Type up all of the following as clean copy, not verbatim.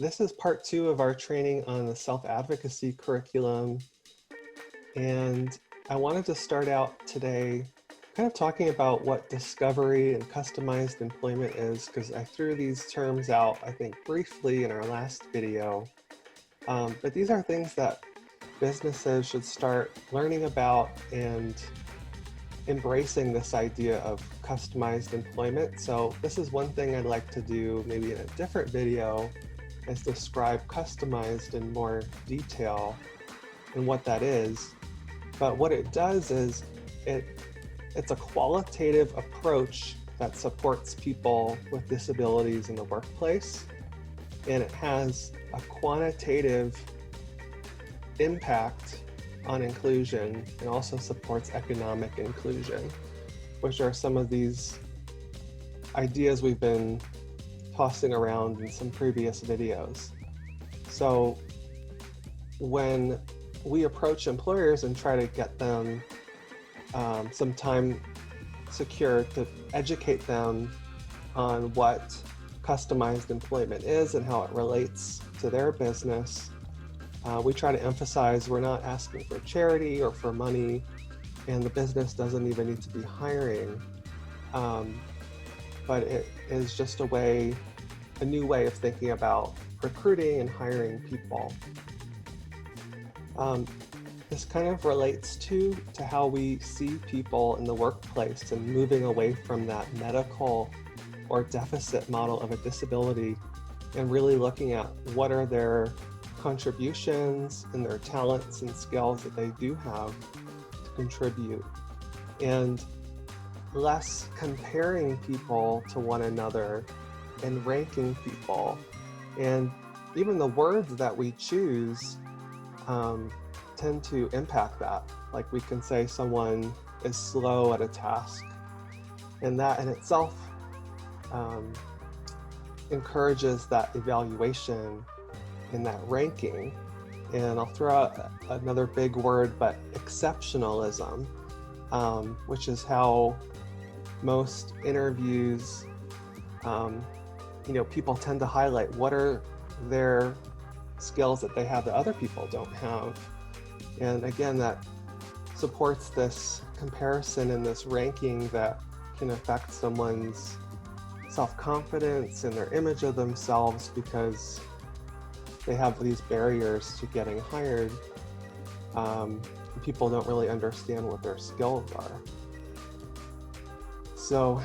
This is part 2 of our training on the self-advocacy curriculum. And I wanted to start out today kind of talking about what discovery and customized employment is, because I threw these terms out, I think, briefly in our last video. But these are things that businesses should start learning about and embracing this idea of customized employment. So this is one thing I'd like to do maybe in a different video, is describe customized in more detail and what that is. But what it does is it's a qualitative approach that supports people with disabilities in the workplace, and it has a quantitative impact on inclusion and also supports economic inclusion, which are some of these ideas we've been tossing around in some previous videos. So when we approach employers and try to get them some time secured to educate them on what customized employment is and how it relates to their business, we try to emphasize we're not asking for charity or for money, and the business doesn't even need to be hiring, but it is just a new way of thinking about recruiting and hiring people. This kind of relates to how we see people in the workplace and moving away from that medical or deficit model of a disability and really looking at what are their contributions and their talents and skills that they do have to contribute, and less comparing people to one another and ranking people. And even the words that we choose tend to impact that. Like, we can say someone is slow at a task, and that in itself encourages that evaluation and that ranking. And I'll throw out another big word, but exceptionalism, which is how most interviews, people tend to highlight what are their skills that they have that other people don't have. And again, that supports this comparison and this ranking that can affect someone's self-confidence and their image of themselves, because they have these barriers to getting hired. People don't really understand what their skills are. So,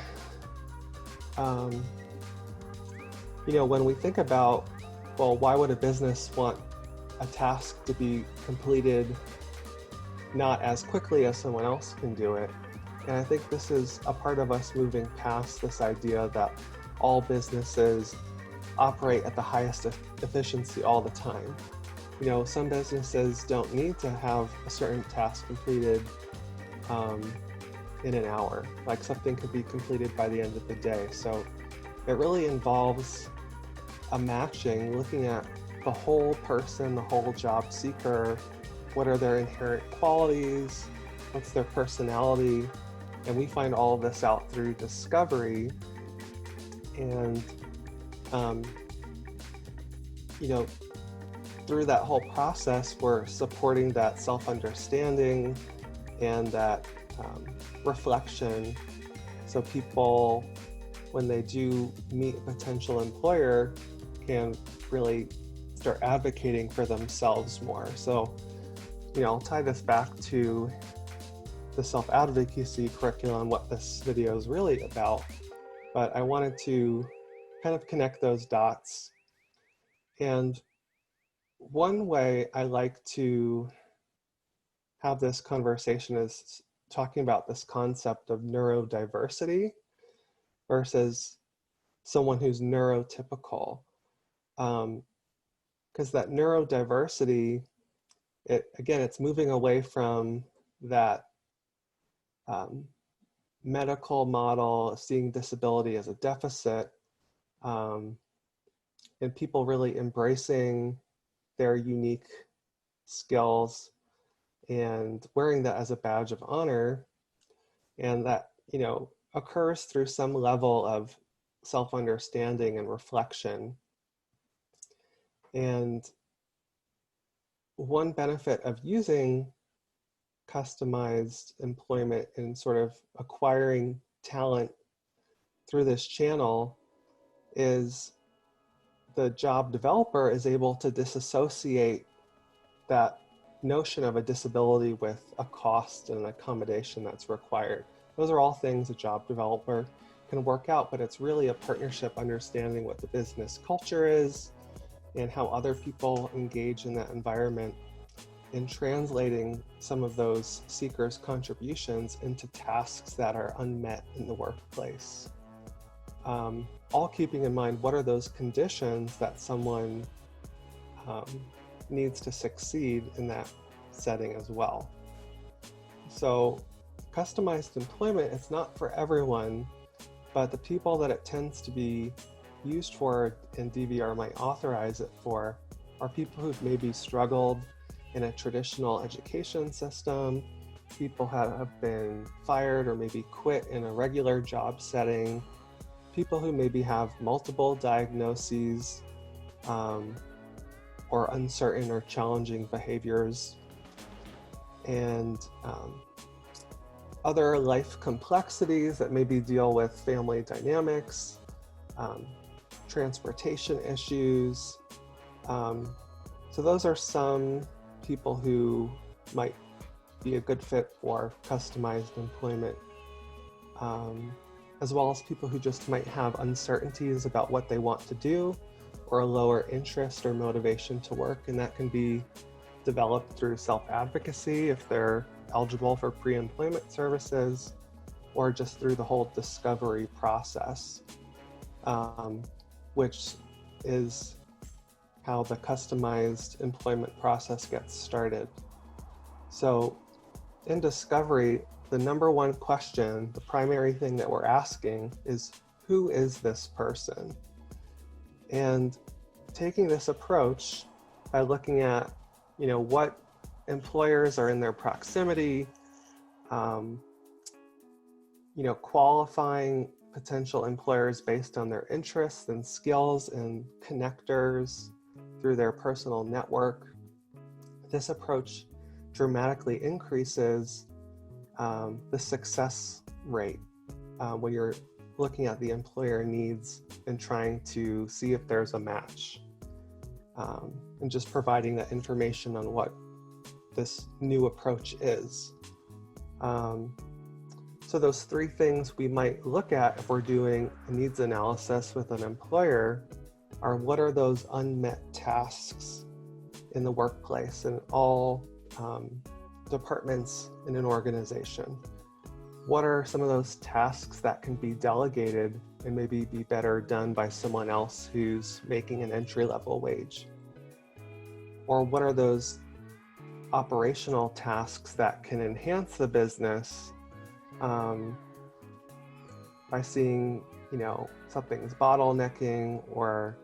when we think about, well, why would a business want a task to be completed not as quickly as someone else can do it? And I think this is a part of us moving past this idea that all businesses operate at the highest efficiency all the time. Some businesses don't need to have a certain task completed in an hour. Like, something could be completed by the end of the day. So it really involves a matching, looking at the whole person, the whole job seeker. What are their inherent qualities? What's their personality? And we find all of this out through discovery. And through that whole process, we're supporting that self-understanding and that reflection. So people, when they do meet a potential employer, can really start advocating for themselves more. So, I'll tie this back to the self-advocacy curriculum, what this video is really about. But I wanted to kind of connect those dots. And one way I like to have this conversation is talking about this concept of neurodiversity versus someone who's neurotypical. Because that neurodiversity, it's moving away from that medical model of seeing disability as a deficit, and people really embracing their unique skills and wearing that as a badge of honor. And that, occurs through some level of self-understanding and reflection. And one benefit of using customized employment and sort of acquiring talent through this channel is the job developer is able to disassociate that notion of a disability with a cost and an accommodation that's required. Those are all things a job developer can work out, but it's really a partnership understanding what the business culture is and how other people engage in that environment, and translating some of those seekers' contributions into tasks that are unmet in the workplace. All keeping in mind what are those conditions that someone needs to succeed in that setting as well. So customized employment, it's not for everyone, but the people that it tends to be used for and DVR might authorize it for are people who've maybe struggled in a traditional education system, people have been fired or maybe quit in a regular job setting, people who maybe have multiple diagnoses or uncertain or challenging behaviors, and other life complexities that maybe deal with family dynamics, transportation issues. So those are some people who might be a good fit for customized employment, as well as people who just might have uncertainties about what they want to do or a lower interest or motivation to work, and that can be developed through self-advocacy if they're eligible for pre-employment services, or just through the whole discovery process, which is how the customized employment process gets started. So in discovery, the number one question, the primary thing that we're asking is, who is this person? And taking this approach by looking at, what employers are in their proximity, qualifying potential employers based on their interests and skills and connectors through their personal network. This approach dramatically increases the success rate when you're looking at the employer needs and trying to see if there's a match, and just providing that information on what this new approach is. So those three things we might look at if we're doing a needs analysis with an employer are, what are those unmet tasks in the workplace and all departments in an organization? What are some of those tasks that can be delegated and maybe be better done by someone else who's making an entry-level wage? Or what are those operational tasks that can enhance the business by seeing, something's bottlenecking, or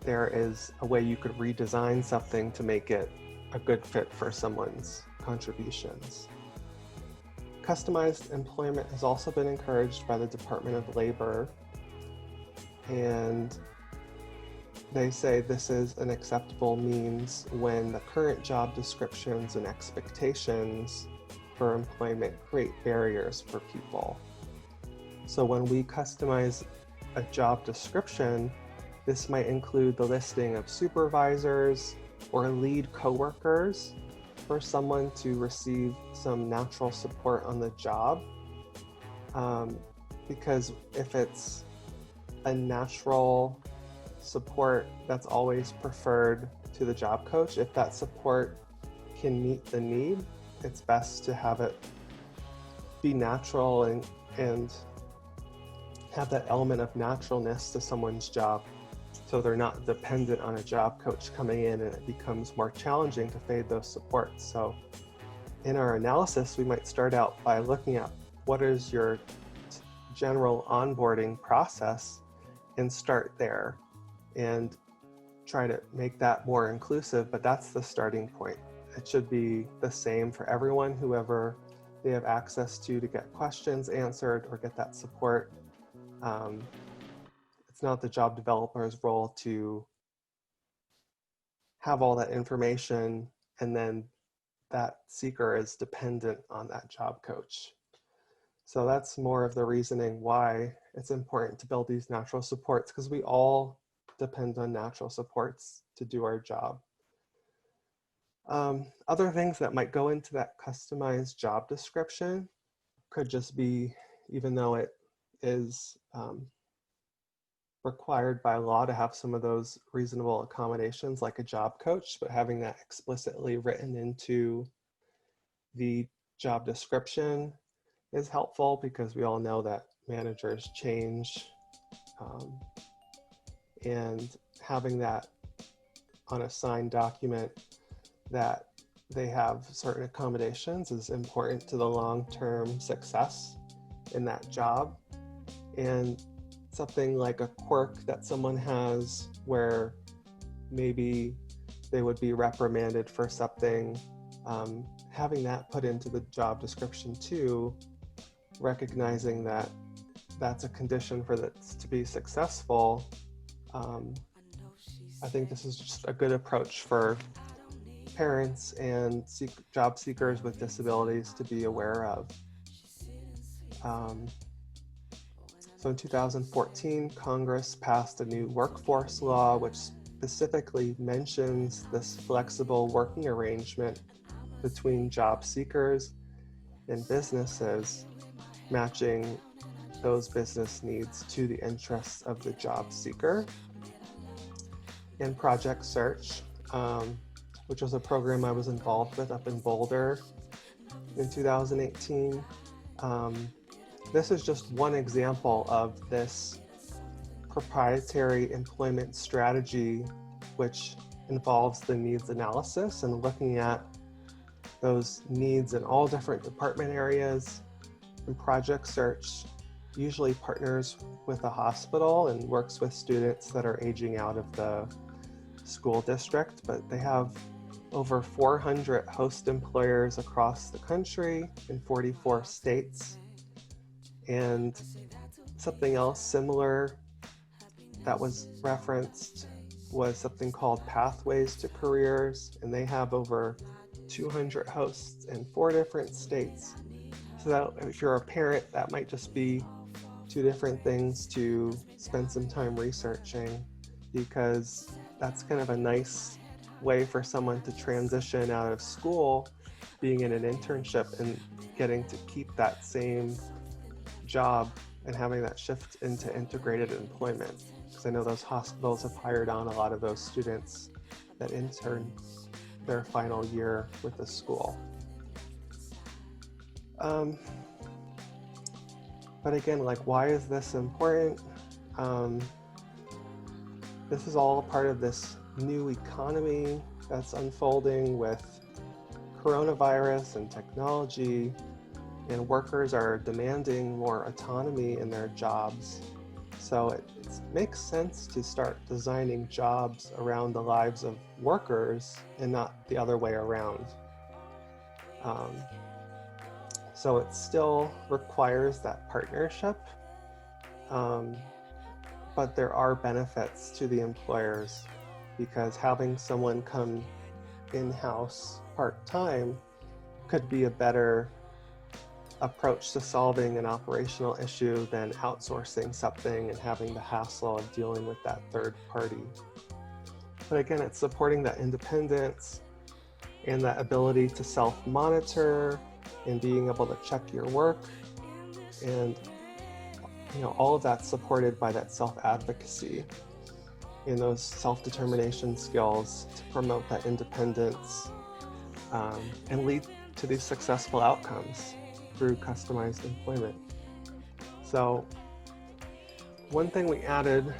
there is a way you could redesign something to make it a good fit for someone's contributions. Customized employment has also been encouraged by the Department of Labor, and they say this is an acceptable means when the current job descriptions and expectations for employment create barriers for people. So when we customize a job description, this might include the listing of supervisors or lead coworkers for someone to receive some natural support on the job. Because if it's a natural support, that's always preferred to the job coach. If that support can meet the need, it's best to have it be natural and have that element of naturalness to someone's job, so they're not dependent on a job coach coming in and it becomes more challenging to fade those supports. So in our analysis, we might start out by looking at what is your general onboarding process and start there and try to make that more inclusive, but that's the starting point. It should be the same for everyone, whoever they have access to get questions answered or get that support. It's not the job developer's role to have all that information, and then that seeker is dependent on that job coach. So that's more of the reasoning why it's important to build these natural supports, because we all depend on natural supports to do our job. Other things that might go into that customized job description could just be, even though it is required by law to have some of those reasonable accommodations like a job coach, but having that explicitly written into the job description is helpful, because we all know that managers change, and having that on a signed document that they have certain accommodations is important to the long-term success in that job. And something like a quirk that someone has where maybe they would be reprimanded for something, having that put into the job description too, recognizing that that's a condition for this to be successful. I think this is just a good approach for parents and job seekers with disabilities to be aware of. So in 2014, Congress passed a new workforce law, which specifically mentions this flexible working arrangement between job seekers and businesses, matching those business needs to the interests of the job seeker. And Project Search, which was a program I was involved with up in Boulder in 2018. This is just one example of this proprietary employment strategy, which involves the needs analysis and looking at those needs in all different department areas. And Project Search usually partners with a hospital and works with students that are aging out of the school district, but they have over 400 host employers across the country in 44 states. And something else similar that was referenced was something called Pathways to Careers, and they have over 200 hosts in 4 different states. So that if you're a parent, that might just be 2 different things to spend some time researching, because that's kind of a nice way for someone to transition out of school, being in an internship and getting to keep that same job and having that shift into integrated employment. Because I know those hospitals have hired on a lot of those students that intern their final year with the school. But again, like, why is this important? This is all part of this new economy that's unfolding with coronavirus and technology, and workers are demanding more autonomy in their jobs. So it makes sense to start designing jobs around the lives of workers and not the other way around. So it still requires that partnership, but there are benefits to the employers, because having someone come in-house part-time could be a better approach to solving an operational issue than outsourcing something and having the hassle of dealing with that third party. But again, it's supporting that independence and that ability to self-monitor and being able to check your work. And all of that's supported by that self-advocacy and those self-determination skills to promote that independence, and lead to these successful outcomes through customized employment. So one thing we added,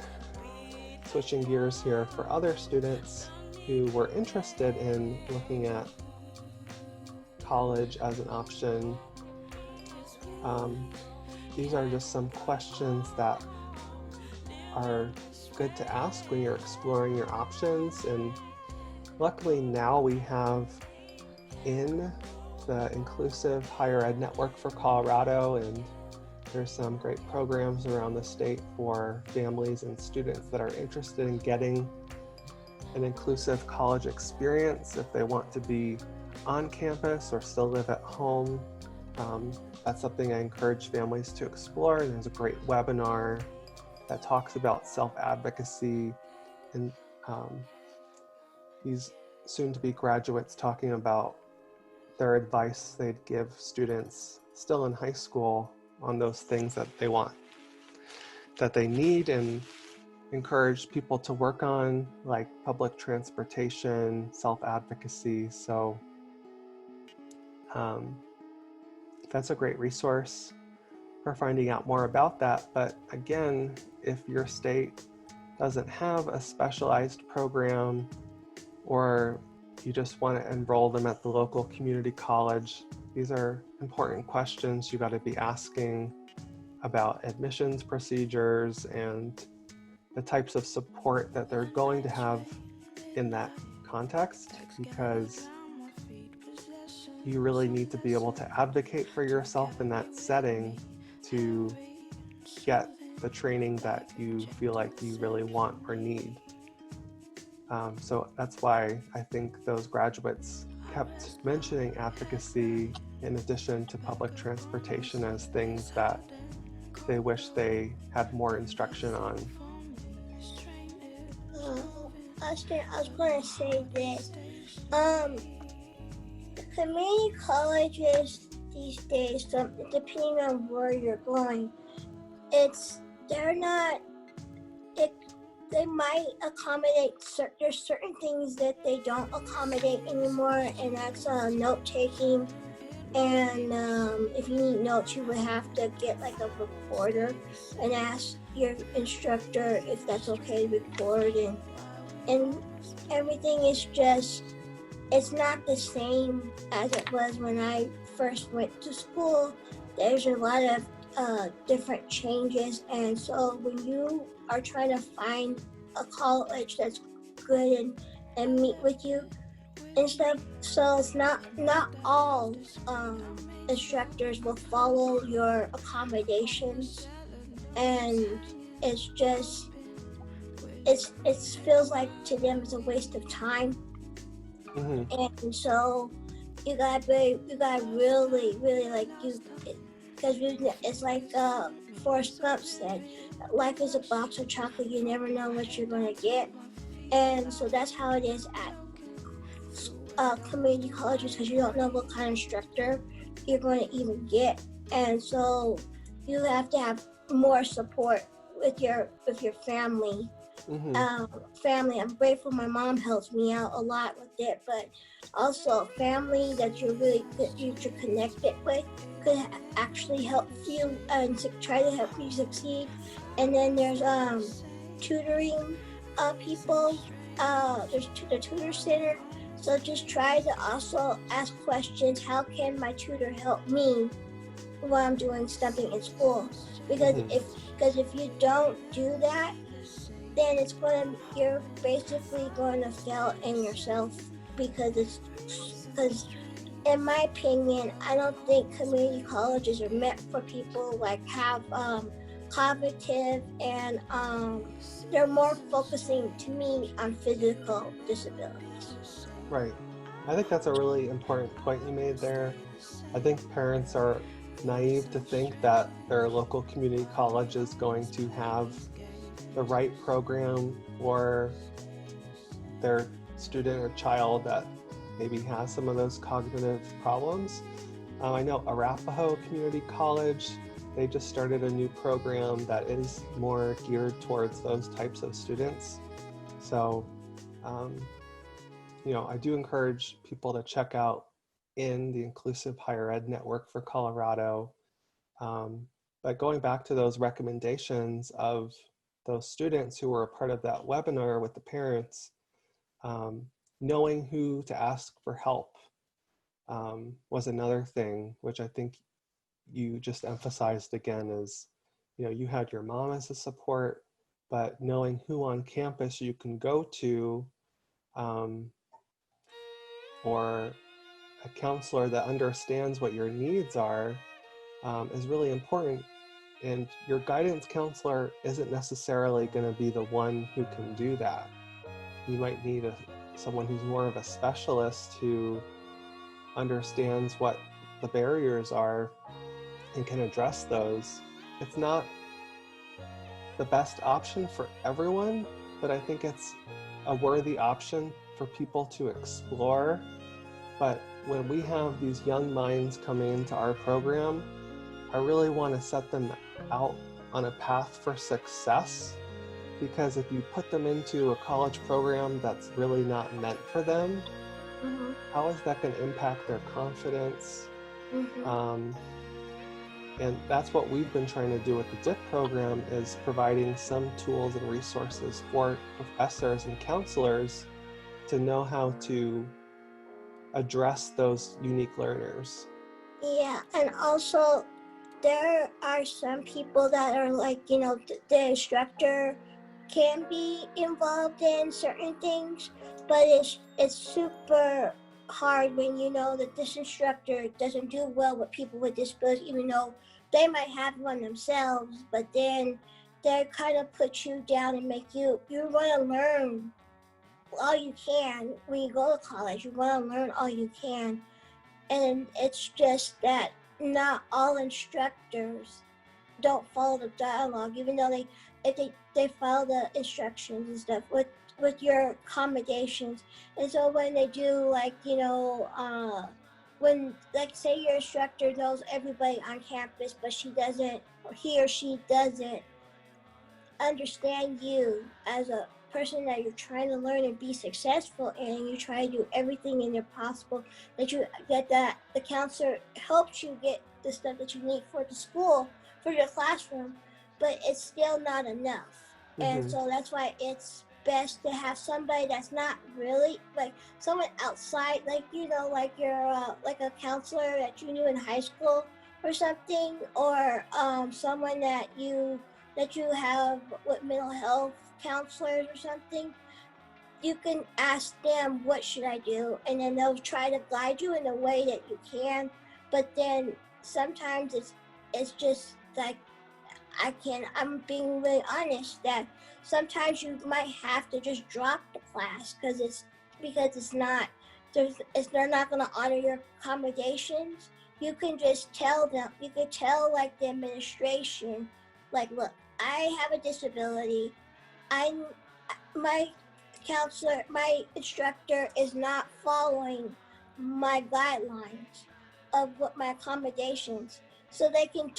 switching gears here, for other students who were interested in looking at college as an option, these are just some questions that are good to ask when you're exploring your options. And luckily now we have in the Inclusive Higher Ed Network for Colorado, and there's some great programs around the state for families and students that are interested in getting an inclusive college experience if they want to be on campus or still live at home. That's something I encourage families to explore. And there's a great webinar that talks about self-advocacy and these soon-to-be graduates talking about their advice they'd give students still in high school on those things that they want, that they need, and encourage people to work on, like public transportation, self-advocacy. So that's a great resource for finding out more about that. But again, if your state doesn't have a specialized program, or you just want to enroll them at the local community college, these are important questions you got to be asking about admissions procedures and the types of support that they're going to have in that context, because you really need to be able to advocate for yourself in that setting to get the training that you feel like you really want or need. So that's why I think those graduates kept mentioning advocacy in addition to public transportation as things that they wish they had more instruction on. I was going to say this. Community colleges these days, depending on where you're going, they might accommodate, there's certain things that they don't accommodate anymore, and that's note-taking. And if you need notes, you would have to get like a recorder and ask your instructor if that's okay to record, and everything is just, it's not the same as it was when I first went to school. There's a lot of different changes, and so when you are trying to find a college that's good and meet with you and stuff, so it's not all instructors will follow your accommodations, and it's just it feels like to them it's a waste of time. Mm-hmm. And so you gotta really like because it's like Forrest Gump said, life is a box of chocolate, you never know what you're gonna get. And so that's how it is at community colleges, because you don't know what kind of instructor you're going to even get. And so you have to have more support with your family. Mm-hmm. I'm grateful my mom helps me out a lot with it, but also family that you're connected with could actually help you and to try to help you succeed. And then there's tutoring people. There's the tutor center. So just try to also ask questions. How can my tutor help me while I'm doing something in school? Because mm-hmm. if you don't do that, then you're basically going to fail in yourself, because in my opinion, I don't think community colleges are meant for people like have cognitive and they're more focusing to me on physical disabilities. Right. I think that's a really important point you made there. I think parents are naive to think that their local community college is going to have the right program for their student or child that maybe has some of those cognitive problems. I know Arapahoe Community College, they just started a new program that is more geared towards those types of students. So, I do encourage people to check out in the Inclusive Higher Ed Network for Colorado. But going back to those recommendations of those students who were a part of that webinar with the parents, knowing who to ask for help was another thing, which I think you just emphasized again is, you had your mom as a support, but knowing who on campus you can go to, or a counselor that understands what your needs are is really important. And your guidance counselor isn't necessarily going to be the one who can do that. you might need someone who's more of a specialist who understands what the barriers are and can address those. It's not the best option for everyone, but I think it's a worthy option for people to explore. But when we have these young minds coming into our program, I really want to set them out on a path for success, because if you put them into a college program that's really not meant for them, Mm-hmm. how is that going to impact their confidence? Mm-hmm. And that's what we've been trying to do with the DIP program, is providing some tools and resources for professors and counselors to know how to address those unique learners. Yeah, and also there are some people that are like, the instructor can be involved in certain things, but it's super hard when you know that this instructor doesn't do well with people with disabilities, even though they might have one themselves, but then they kind of put you down and make you want to learn all you can when you go to college. You want to learn all you can, and it's just that not all instructors don't follow the dialogue, even though they follow the instructions and stuff with your accommodations. And so when they do, like, when, like, say your instructor knows everybody on campus, but he or she doesn't understand you as a person that you're trying to learn and be successful in, and you try to do everything in your possible that you get, that the counselor helps you get the stuff that you need for the school, for your classroom, but it's still not enough. And Mm-hmm. so that's why it's best to have somebody that's not really like someone outside, like, like your like a counselor that you knew in high school or something, or someone that you have with mental health counselors or something. You can ask them, what should I do? And then they'll try to guide you in a way that you can. But then sometimes it's just like, I'm being really honest, that sometimes you might have to just drop the class because it's not, they're not going to honor your accommodations. You can just tell them, you can tell, like, the administration, like, look, I have a disability. I'm my my instructor is not following my guidelines of what my accommodations. So they can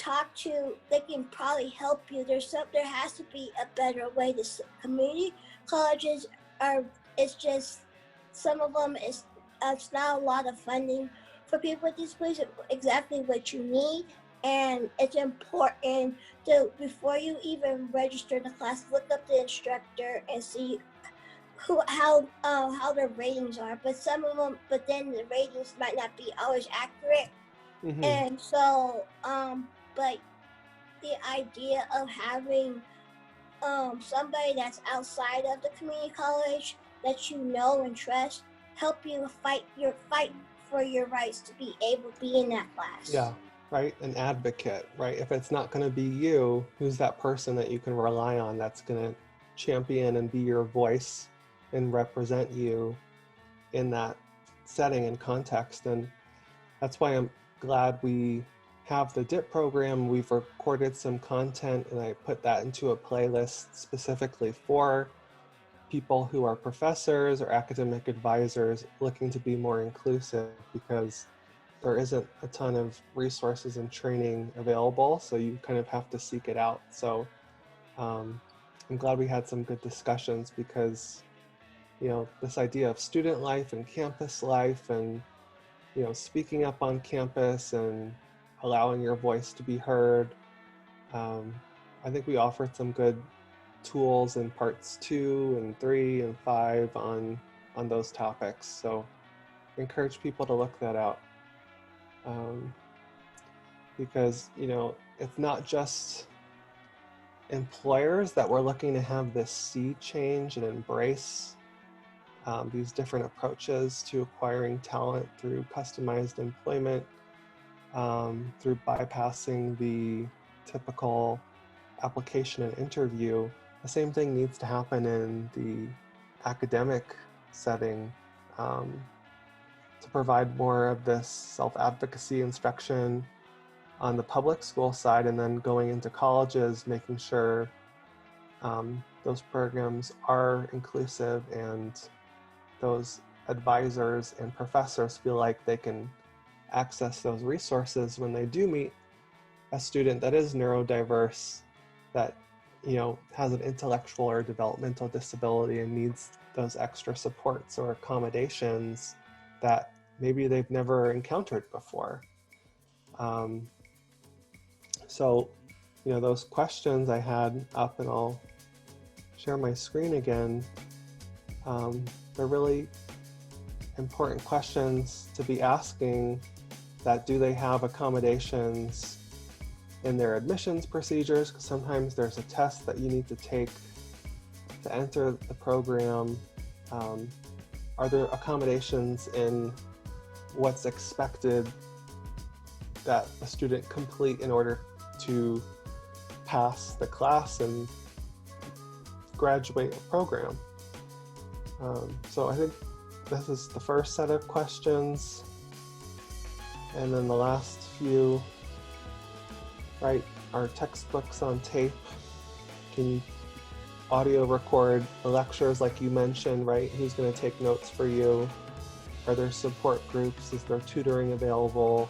probably help you. There has to be a better way. Community colleges are, it's just, some of them it's not a lot of funding for people with disabilities, exactly what you need. And it's important to, before you even register the class, look up the instructor and see how their ratings are. But some of them, but then the ratings might not be always accurate. Mm-hmm. And so but the idea of having somebody that's outside of the community college that you know and trust help you fight for your rights to be able to be in that class. Yeah, right. An advocate, right? If it's not going to be you, who's that person that you can rely on that's going to champion and be your voice and represent you in that setting and context? And that's why I'm glad we have the DIP program. We've recorded some content and I put that into a playlist specifically for people who are professors or academic advisors looking to be more inclusive, because there isn't a ton of resources and training available, so you kind of have to seek it out. So I'm glad we had some good discussions, because this idea of student life and campus life, and speaking up on campus and allowing your voice to be heard, um, I think we offered some good tools in parts 2 and 3 and 5 on those topics. So I encourage people to look that out, um, because it's not just employers that we're looking to have this sea change and embrace these different approaches to acquiring talent through customized employment, through bypassing the typical application and interview. The same thing needs to happen in the academic setting, to provide more of this self-advocacy instruction on the public school side, and then going into colleges, making sure those programs are inclusive and those advisors and professors feel like they can access those resources when they do meet a student that is neurodiverse, that has an intellectual or developmental disability and needs those extra supports or accommodations that maybe they've never encountered before. So those questions I had up, and I'll share my screen again. They're really important questions to be asking, that do they have accommodations in their admissions procedures? Because sometimes there's a test that you need to take to enter the program. Are there accommodations in what's expected that a student complete in order to pass the class and graduate a program? So I think this is the first set of questions. And then the last few, right, are textbooks on tape. Can you audio record the lectures like you mentioned, right? Who's going to take notes for you? Are there support groups? Is there tutoring available?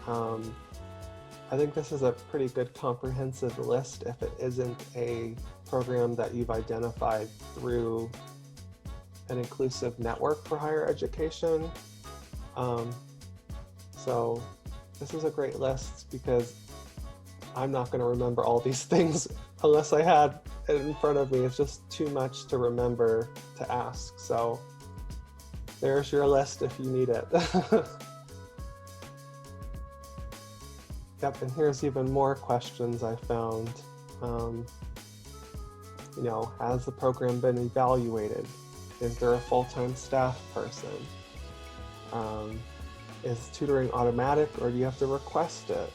I think this is a pretty good comprehensive list if it isn't a program that you've identified through an inclusive network for higher education. So this is a great list, because I'm not going to remember all these things unless I had it in front of me. It's just too much to remember to ask. So there's your list if you need it. Yep, and here's even more questions I found. Has the program been evaluated? Is there a full-time staff person? Is tutoring automatic, or do you have to request it?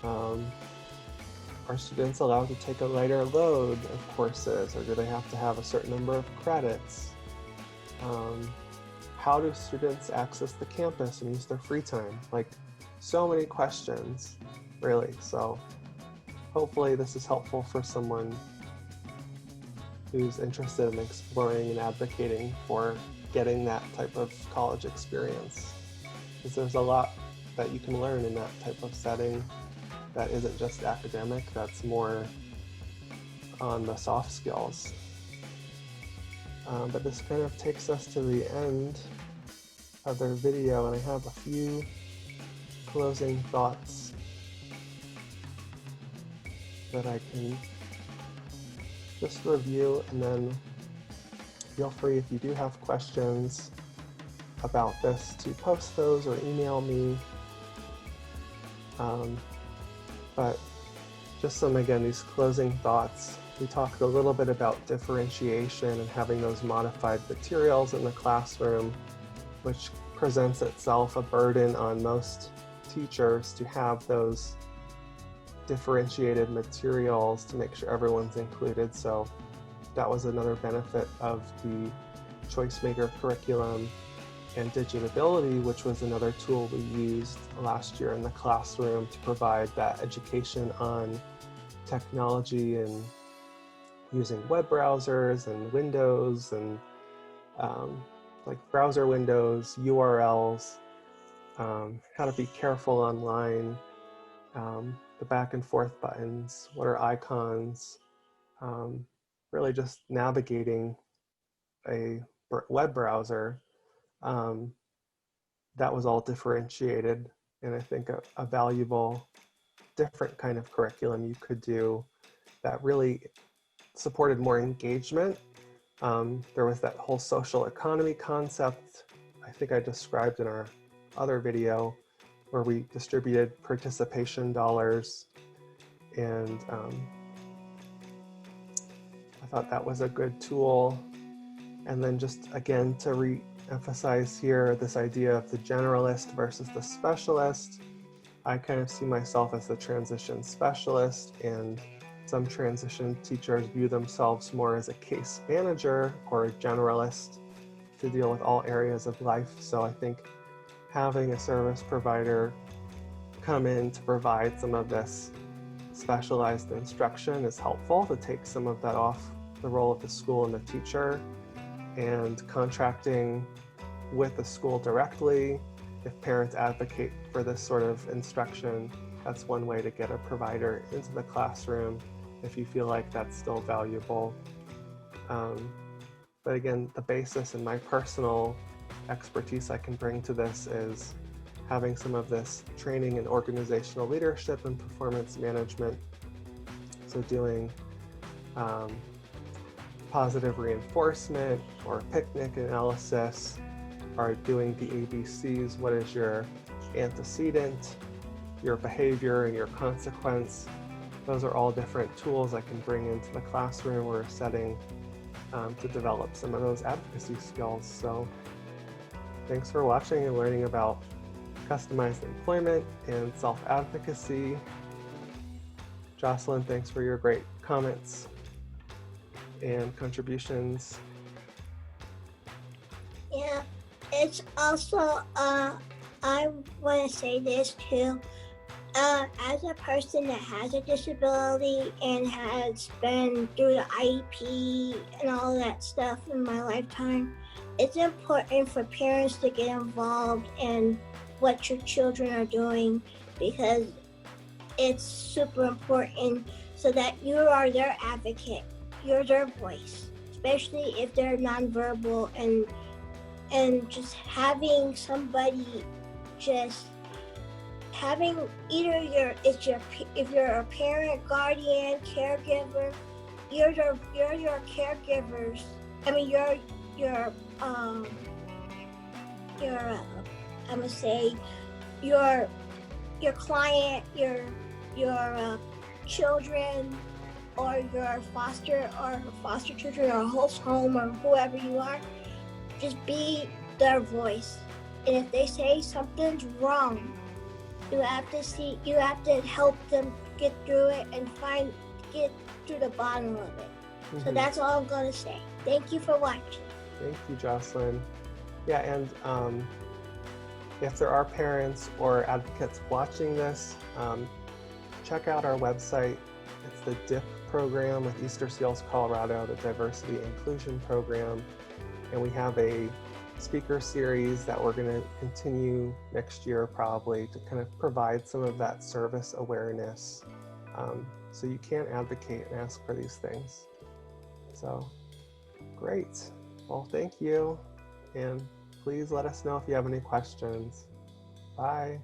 Are students allowed to take a lighter load of courses, or do they have to have a certain number of credits? How do students access the campus and use their free time? Like, so many questions, really. So hopefully this is helpful for someone who's interested in exploring and advocating for getting that type of college experience. Because there's a lot that you can learn in that type of setting that isn't just academic, that's more on the soft skills. But this kind of takes us to the end of their video, and I have a few closing thoughts that I can just review, and then feel free, if you do have questions about this, to post those or email me. But just these closing thoughts. We talked a little bit about differentiation and having those modified materials in the classroom, which presents itself a burden on most teachers to have those differentiated materials to make sure everyone's included. So that was another benefit of the choice maker curriculum. And digitability, which was another tool we used last year in the classroom to provide that education on technology and using web browsers and windows and like browser windows, URLs, how to be careful online, the back and forth buttons, what are icons, really just navigating a web browser. That was all differentiated, and I think a valuable, different kind of curriculum you could do that really supported more engagement. There was that whole social economy concept I think I described in our other video, where we distributed participation dollars, and I thought that was a good tool. And then just again to re-emphasize here this idea of the generalist versus the specialist. I kind of see myself as the transition specialist, and Some transition teachers view themselves more as a case manager or a generalist to deal with all areas of life. So I think having a service provider come in to provide some of this specialized instruction is helpful to take some of that off the role of the school and the teacher, and contracting with the school directly. If parents advocate for this sort of instruction, that's one way to get a provider into the classroom if you feel like that's still valuable. But again, the basis and my personal expertise I can bring to this is having some of this training in organizational leadership and performance management. So doing positive reinforcement or picnic analysis, or doing the ABCs. What is your antecedent, your behavior, and your consequence? Those are all different tools I can bring into the classroom or setting to develop some of those advocacy skills. So thanks for watching and learning about customized employment and self-advocacy. Jocelyn, thanks for your great comments and contributions. Yeah, it's also, I want to say this too. As a person that has a disability and has been through the IEP and all that stuff in my lifetime, it's important for parents to get involved in what your children are doing, because it's super important so that you are their advocate, you're their voice, especially if they're nonverbal, and just having somebody just having either if you're a parent, guardian, caregiver, you're your caregivers. I mean, I'm gonna say your client, your children, or your foster children, or host home, or whoever you are. Just be their voice, and if they say something's wrong, you have to help them get through it and get to the bottom of it. So that's all I'm gonna say. Thank you for watching. Thank you, Jocelyn. Yeah, and if there are parents or advocates watching this, check out our website. It's the DIP program with Easter Seals Colorado, the Diversity Inclusion Program. And we have a speaker series that we're going to continue next year probably to kind of provide some of that service awareness, so you can advocate and ask for these things. So great. Well, thank you. And please let us know if you have any questions. Bye.